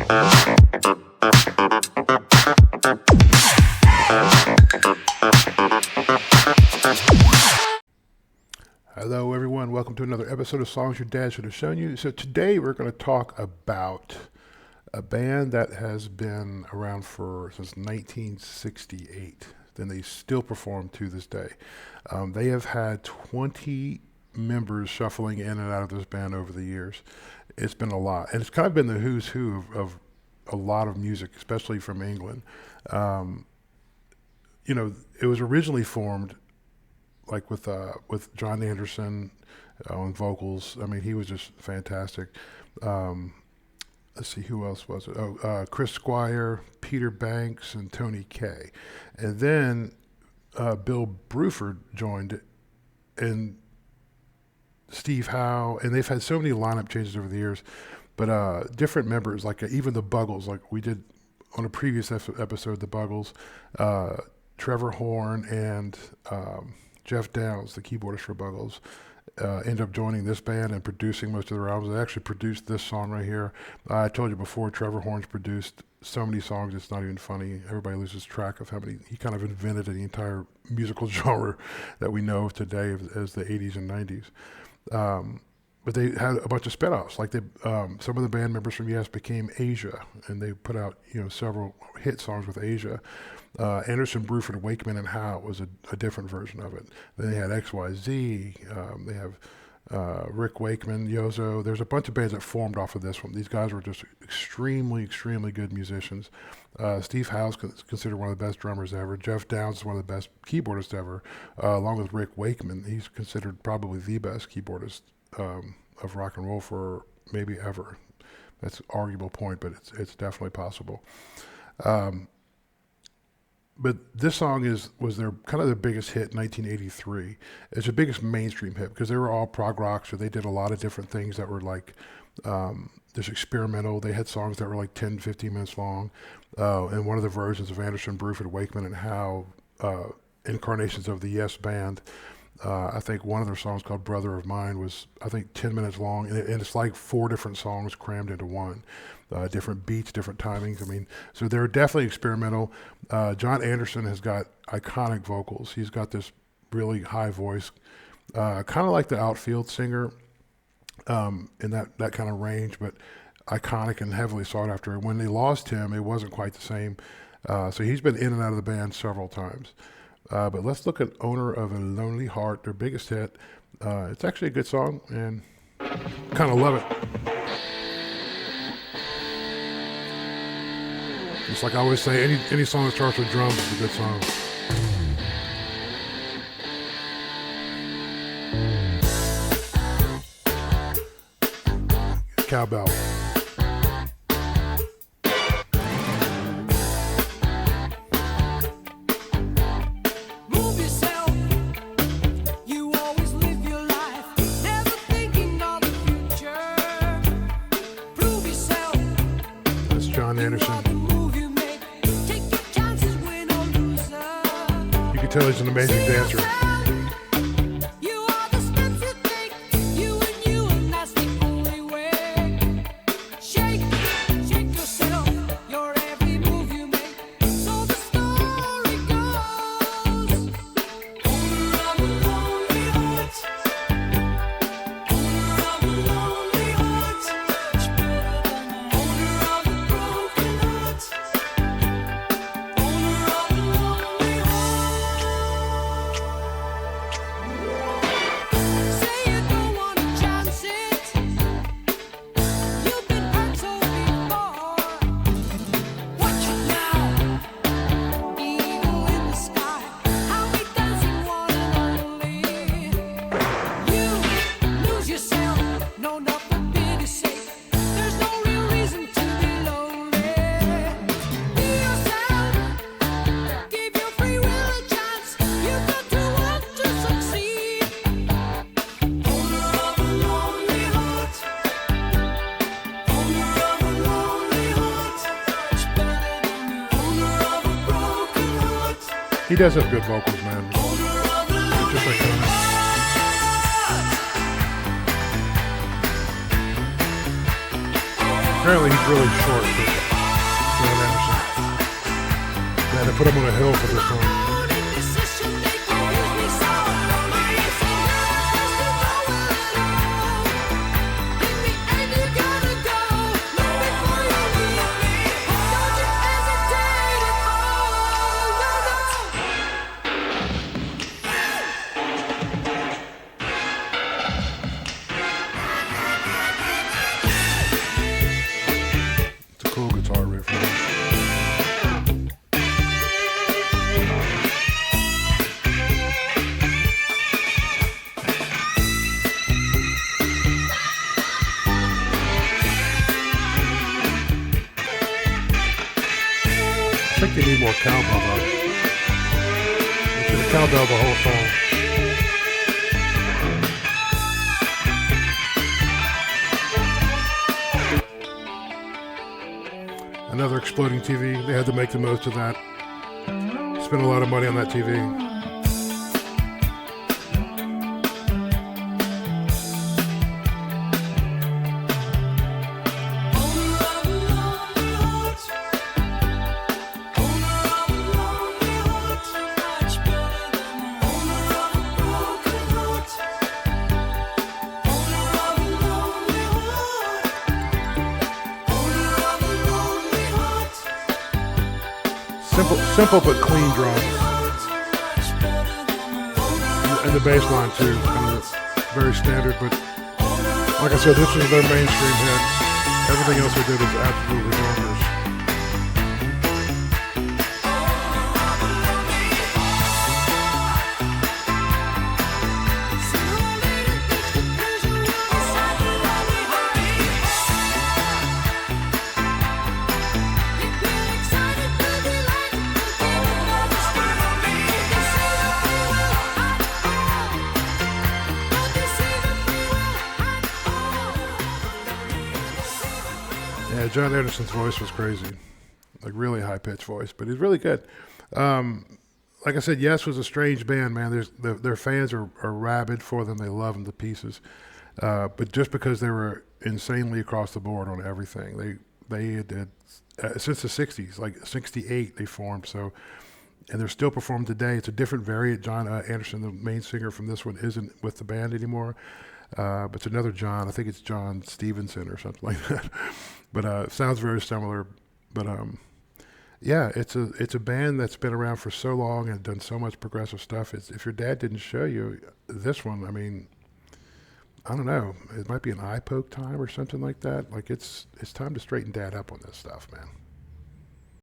Hello everyone, welcome to another episode of Songs Your Dad Should Have Shown You. So today we're going to talk about a band that has been around since 1968, and they still perform to this day. They have had 20 members shuffling in and out of this band over the years. It's been a lot, and it's kind of been the who's who of a lot of music, especially from England. It was originally formed like with John Anderson on vocals. I mean, he was just fantastic. Let's see, who else was it? Chris Squire, Peter Banks, and Tony Kaye. And then Bill Bruford joined, and Steve Howe, and they've had so many lineup changes over the years. But different members, like even the Buggles, like we did on a previous episode, the Buggles, Trevor Horn and Jeff Downs, the keyboardist for Buggles, ended up joining this band and producing most of their albums. They actually produced this song right here. I told you before, Trevor Horn's produced so many songs, it's not even funny. Everybody loses track of how many. He kind of invented the entire musical genre that we know of today as the 80s and 90s. But they had a bunch of spin-offs. Like some of the band members from Yes became Asia, and they put out several hit songs with Asia. Anderson, Bruford, Wakeman, and Howe was a different version of it. Then they had XYZ. They have Rick Wakeman, Yozo. There's a bunch of bands that formed off of this one. These guys were just extremely, extremely good musicians. Steve Howe's considered one of the best drummers ever. Jeff Downs is one of the best keyboardists ever, along with Rick Wakeman. He's considered probably the best keyboardist of rock and roll for maybe ever. That's an arguable point, but it's definitely possible. But this song was their kind of their biggest hit in 1983. It's the biggest mainstream hit because they were all prog rock, so they did a lot of different things that were like just experimental. They had songs that were like 10, 15 minutes long. And one of the versions of Anderson, Bruford, Wakeman, and Howe, incarnations of the Yes Band, I think one of their songs called Brother of Mine was, I think, 10 minutes long, and it's like 4 different songs crammed into one. Different beats, different timings. I mean, so they're definitely experimental. John Anderson has got iconic vocals. He's got this really high voice, kind of like the outfield singer in that kind of range, but iconic and heavily sought after. When they lost him, it wasn't quite the same. So he's been in and out of the band several times. But let's look at Owner of a Lonely Heart, their biggest hit. It's actually a good song, and kind of love it. Just like I always say, any song that starts with drums is a good song. Cowbell. John Anderson. You can tell he's an amazing dancer. He does have good vocals, man. It's just like Apparently he's really short. John Anderson. Yeah, they put him on a hill for this song. It's a cool guitar riff. I think they need more cowbell though. They should have cowbelled the whole song. Another exploding TV. They had to make the most of that. Spent a lot of money on that TV. Simple but clean drums. And the bass line too, kind of very standard, but like I said, this was their mainstream hit. Everything else they did was absolutely bonkers. Yeah, John Anderson's voice was crazy, like really high pitched voice, but he's really good. Like I said, Yes was a strange band, man. Their fans are rabid for them. They love them to pieces. But just because they were insanely across the board on everything, they did since the '60s, like '68 they formed. So, and they're still performing today. It's a different variant. John Anderson, the main singer from this one, isn't with the band anymore. But it's another John. I think it's John Stevenson or something like that. But it sounds very similar. But yeah, it's a band that's been around for so long and done so much progressive stuff. If your dad didn't show you this one, I mean, I don't know. It might be an eye poke time or something like that. Like it's time to straighten dad up on this stuff, man.